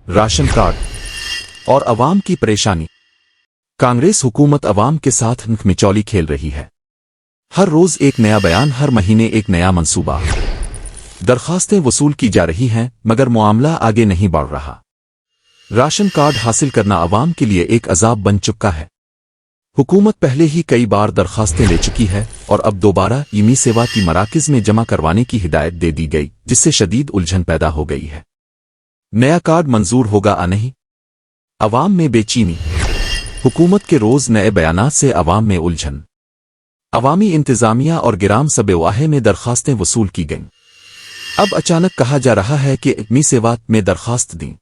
Ration card और अवाम की परेशानी। कांग्रेस हुकूमत अवाम के साथ मिचौली खेल रही है। हर रोज एक नया बयान, हर महीने एक नया मंसूबा। दरखास्तें वसूल की जा रही हैं मगर मामला आगे नहीं बढ़ रहा। राशन कार्ड हासिल करना अवाम के लिए एक अजाब बन चुका है। हुकूमत पहले ही कई बार दरखास्तें ले चुकी है और अब दोबारा ई सेवा की मराकिज में जमा करवाने की हिदायत दे दी गई, जिससे शदीद उलझन पैदा हो गई है। नया कार्ड मंजूर होगा या नहीं, अवाम में बेचैनी। हुकूमत के रोज नए बयानात से अवाम में उलझन। अवामी इंतजामिया और गिराम सबवाहे में दरखास्तें वसूल की गईं। अब अचानक कहा जा रहा है कि ई सेवा में दरखास्त दी।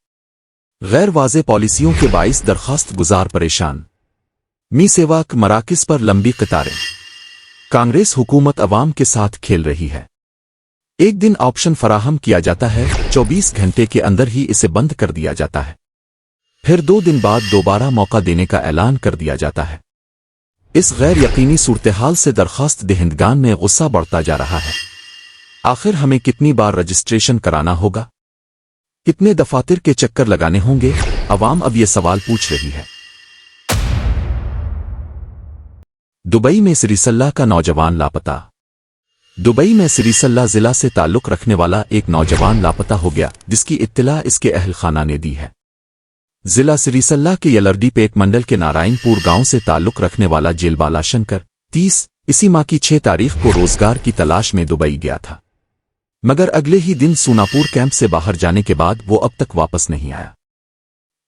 गैर वाज़े पॉलिसियों के बाइस दरखास्त गुजार परेशान। मी सेवा मराकिज पर लंबी कतारें। कांग्रेस हुकूमत अवाम के साथ खेल रही है। एक दिन ऑप्शन फराहम किया जाता है, 24 घंटे के अंदर ही इसे बंद कर दिया जाता है। फिर 2 दिन बाद दोबारा मौका देने का ऐलान कर दिया जाता है। इस गैर यकीनी सूरत-ए-हाल से दरखास्त दहिंदगान में गुस्सा बढ़ता जा रहा है। आखिर हमें कितनी बार रजिस्ट्रेशन कराना होगा, कितने दफातर के चक्कर लगाने होंगे, अवाम अब ये सवाल पूछ रही है। दुबई में सिरिसल्ला का नौजवान लापता। दुबई में सिरिसल्ला जिला से ताल्लुक रखने वाला एक नौजवान लापता हो गया, जिसकी इत्तला इसके अहल खाना ने दी है। जिला सिरिसल्ला के यलर्डीपेट मंडल के नारायणपुर गांव से ताल्लुक रखने वाला जेलबाला शंकर 30 इसी माह की 6 तारीख को रोजगार की तलाश में दुबई गया था, मगर अगले ही दिन सूनापुर कैंप से बाहर जाने के बाद वो अब तक वापस नहीं आया।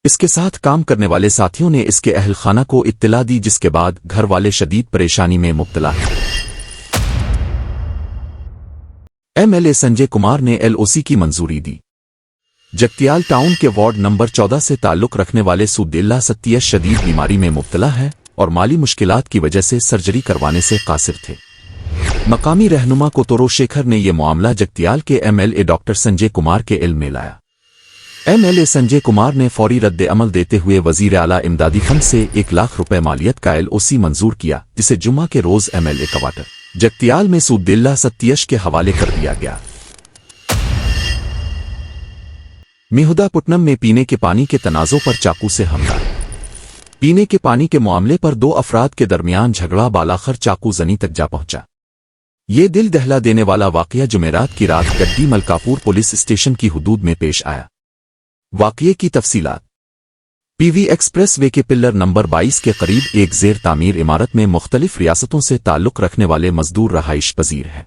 इसके साथ काम करने वाले साथियों ने इसके अहल खाना को इत्तला दी, जिसके बाद घर वाले शदीद परेशानी में मुब्तला हैं। एमएलए संजय कुमार ने एलओसी की मंजूरी दी। जगतियाल टाउन के वार्ड नंबर 14 से ताल्लुक रखने वाले सुदिल्ला सत्तीश शदीद बीमारी में मुब्तला है और माली मुश्किलात की वजह से सर्जरी करवाने से कासिर थे। मकामी रहनुमा कोतोरो शेखर ने यह मामला जगतियाल के एमएलए डॉक्टर संजय कुमार के इल्म में लाया। एमएलए संजय कुमार ने फौरी रद्द अमल देते हुए वजीर आला इमदादी फंड से 1 लाख रुपए मालियत का एलओसी मंजूर किया, जिसे जुम्मा के रोज एमएलए क्वार्टर जगतियाल में सुदिल्ला सत्तीश के हवाले कर दिया गया। मिहुदापुट्टनम में पीने के पानी के तनाज़ों पर चाकू से हमला। पीने के पानी के मामले पर 2 अफराद के दरमियान झगड़ा बालाखर चाकू जनी तक जा पहुंचा। ये दिल दहला देने वाला वाकया जुमेरात की रात गड्डी मलकापुर पुलिस स्टेशन की हुदूद में पेश आया। वाकये की तफसीलात। पीवी एक्सप्रेस वे के पिल्लर नंबर 22 के करीब एक ज़ेर तामीर इमारत में मुख्तलिफ रियासतों से ताल्लुक रखने वाले मजदूर रहाइश पजीर हैं।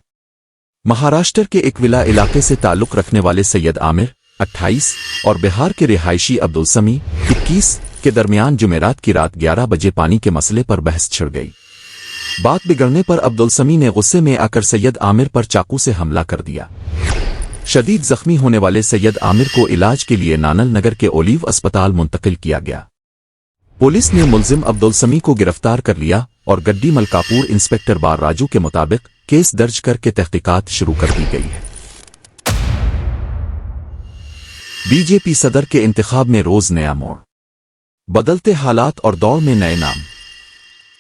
महाराष्ट्र के एकविला इलाके से ताल्लुक रखने वाले सैयद आमिर 28 और बिहार के रिहायशी अब्दुल समी 21 के दरमियान जुमेरात की रात 11 बजे पानी के मसले पर बहस छिड़ गई। बात बिगड़ने पर अब्दुल समी ने गुस्से में आकर सैयद आमिर पर चाकू से हमला कर दिया। शदीद जख्मी होने वाले सैयद आमिर को इलाज के लिए नानल नगर के ओलिव अस्पताल मुंतकिल किया गया। पुलिस ने मुल्जिम अब्दुल समी को गिरफ्तार कर लिया और गड्डी मलकापुर इंस्पेक्टर बार राजू के मुताबिक केस दर्ज करके तहकीकात शुरू कर दी गई है। बीजेपी सदर के इंतखाब में रोज नया मोड़। बदलते हालात और दौड़ में नए नाम।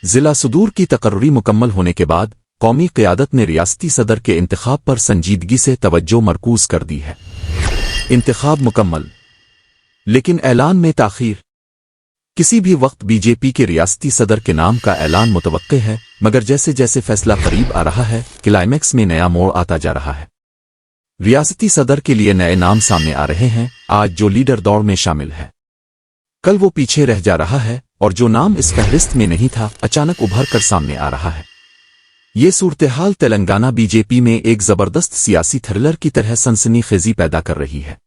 जिला सुदूर की तकर्री मुकम्मल होने के बाद कौमी क़यादत ने रियासती सदर के इंतखाब पर संजीदगी से तवज्जो मरकूज कर दी है। इंतखाब मुकम्मल, लेकिन ऐलान में ताख़ीर। किसी भी वक्त बीजेपी के रियासती सदर के नाम का ऐलान मुतवक्के है, मगर जैसे जैसे फैसला करीब आ रहा है, क्लाइमैक्स में नया मोड़ आता जा रहा है। रियासती सदर के लिए नए नाम सामने आ रहे हैं। आज जो लीडर दौड़ में शामिल है, कल वो पीछे रह जा रहा है, और जो नाम इस फहरिस्त में नहीं था अचानक उभर कर सामने आ रहा है। ये सूरत-ए-हाल तेलंगाना बीजेपी में एक जबरदस्त सियासी थ्रिलर की तरह सनसनीखेजी पैदा कर रही है।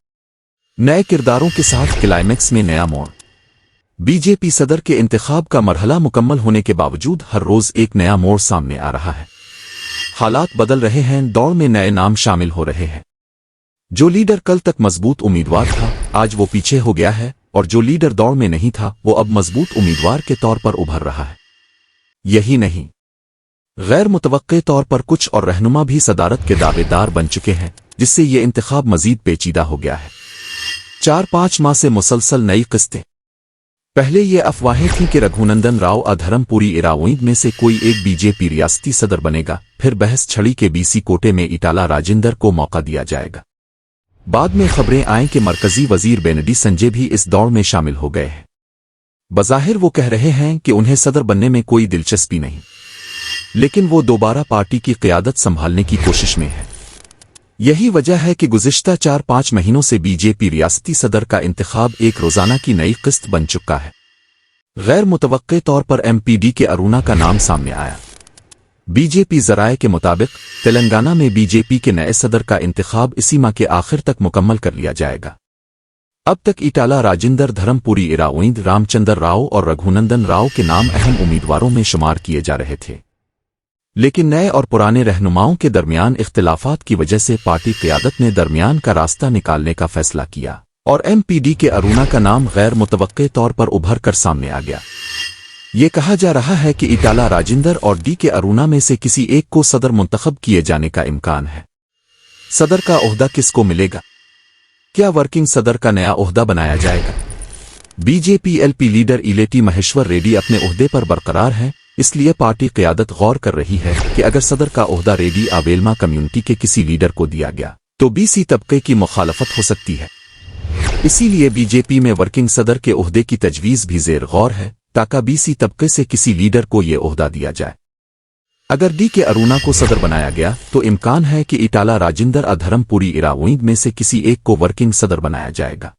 नए किरदारों के साथ क्लाइमैक्स में नया मोड़। बीजेपी सदर के इंतखाब का मरहला मुकम्मल होने के बावजूद हर रोज एक नया मोड़ सामने आ रहा है। हालात बदल रहे हैं, दौड़ में नए नाम शामिल हो रहे हैं। जो लीडर कल तक मजबूत उम्मीदवार था, आज वो पीछे हो गया है, और जो लीडर दौड़ में नहीं था वो अब मजबूत उम्मीदवार के तौर पर उभर रहा है। यही नहीं, गैर मुतवक्के तौर पर कुछ और रहनुमा भी सदारत के दावेदार बन चुके हैं, जिससे ये इंतखाब मजीद पेचीदा हो गया है। 4-5 माह से मुसलसल नई किस्तें। पहले ये अफवाहें थीं कि रघुनंदन राव अधरमपुरी इरावोईद में से कोई एक बीजेपी रियासती सदर बनेगा, फिर बहस छड़ी के बीसी कोटे में इटाला राजेंद्र को मौका दिया जाएगा। بعد میں خبریں آئیں کہ مرکزی وزیر بینڈی سنجے بھی اس دوڑ میں شامل ہو گئے ہیں۔ بظاہر وہ کہہ رہے ہیں کہ انہیں صدر بننے میں کوئی دلچسپی نہیں، لیکن وہ دوبارہ پارٹی کی قیادت سنبھالنے کی کوشش میں ہے۔ یہی وجہ ہے کہ گزشتہ 4-5 مہینوں سے بی جے پی ریاستی صدر کا انتخاب ایک روزانہ کی نئی قسط بن چکا ہے۔ غیر متوقع طور پر ایم پی ڈی کے ارونا کا نام سامنے آیا۔ بی جے پی ذرائع کے مطابق تلنگانہ میں بی جے پی کے نئے صدر کا انتخاب اسی ماہ کے آخر تک مکمل کر لیا جائے گا۔ اب تک ایٹالہ راجندر دھرم پوری ایراوئند، رام چندر راؤ اور رگھونندن راؤ کے نام اہم امیدواروں میں شمار کیے جا رہے تھے، لیکن نئے اور پرانے رہنماؤں کے درمیان اختلافات کی وجہ سے پارٹی قیادت نے درمیان کا راستہ نکالنے کا فیصلہ کیا اور ایم پی ڈی کے ارونا کا نام غیر متوقع طور پر ابھر کر سامنے آ گیا۔ یہ کہا جا رہا ہے کہ ایٹالہ راجندر اور ڈی کے ارونا میں سے کسی ایک کو صدر منتخب کیے جانے کا امکان ہے۔ صدر کا عہدہ کس کو ملے گا؟ کیا ورکنگ صدر کا نیا عہدہ بنایا جائے گا؟ B J P L P leader Eleti Maheshwar Reddy اپنے عہدے پر برقرار ہیں، اس لیے پارٹی قیادت غور کر رہی ہے کہ اگر صدر کا عہدہ ریڈی آویلما کمیونٹی کے کسی لیڈر کو دیا گیا تو بی سی طبقے کی مخالفت ہو سکتی ہے۔ اسی لیے بی جے پی میں ورکنگ صدر کے عہدے کی تجویز بھی زیر غور ہے تاکہ بی سی طبقے سے کسی لیڈر کو یہ عہدہ دیا جائے۔ اگر ڈی کے ارونا کو صدر بنایا گیا تو امکان ہے کہ ایٹالہ راجندر ادھرم پوری ایراوئند میں سے کسی ایک کو ورکنگ صدر بنایا جائے گا،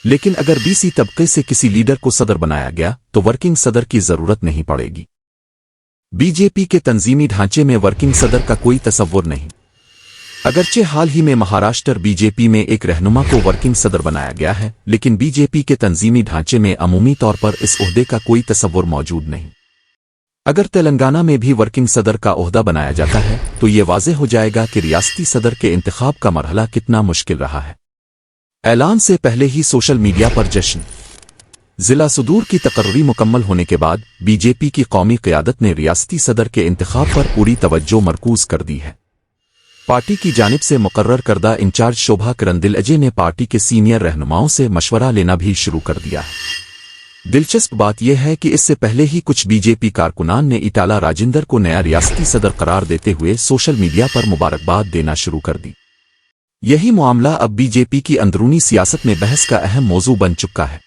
لیکن اگر بی سی طبقے سے کسی لیڈر کو صدر بنایا گیا تو ورکنگ صدر کی ضرورت نہیں پڑے گی۔ بی جے پی کے تنظیمی ڈھانچے میں ورکنگ صدر کا کوئی تصور نہیں۔ اگرچہ حال ہی میں مہاراشٹر بی جے پی میں ایک رہنما کو ورکنگ صدر بنایا گیا ہے، لیکن بی جے پی کے تنظیمی ڈھانچے میں عمومی طور پر اس عہدے کا کوئی تصور موجود نہیں۔ اگر تلنگانہ میں بھی ورکنگ صدر کا عہدہ بنایا جاتا ہے تو یہ واضح ہو جائے گا کہ ریاستی صدر کے انتخاب کا مرحلہ کتنا مشکل رہا ہے۔ اعلان سے پہلے ہی سوشل میڈیا پر جشن۔ ضلع صدور کی تقرری مکمل ہونے کے بعد بی جے پی کی قومی قیادت نے ریاستی صدر کے انتخاب پر پوری توجہ مرکوز کر دی ہے۔ پارٹی کی جانب سے مقرر کردہ انچارج شوبھا کرندل اجے نے پارٹی کے سینئر رہنماؤں سے مشورہ لینا بھی شروع کر دیا ہے۔ دلچسپ بات یہ ہے کہ اس سے پہلے ہی کچھ بی جے پی کارکنان نے ایٹالہ راجندر کو نیا ریاستی صدر قرار دیتے ہوئے سوشل میڈیا پر مبارکباد دینا شروع کر دی۔ یہی معاملہ اب بی جے پی کی اندرونی سیاست میں بحث کا اہم موضوع بن چکا ہے۔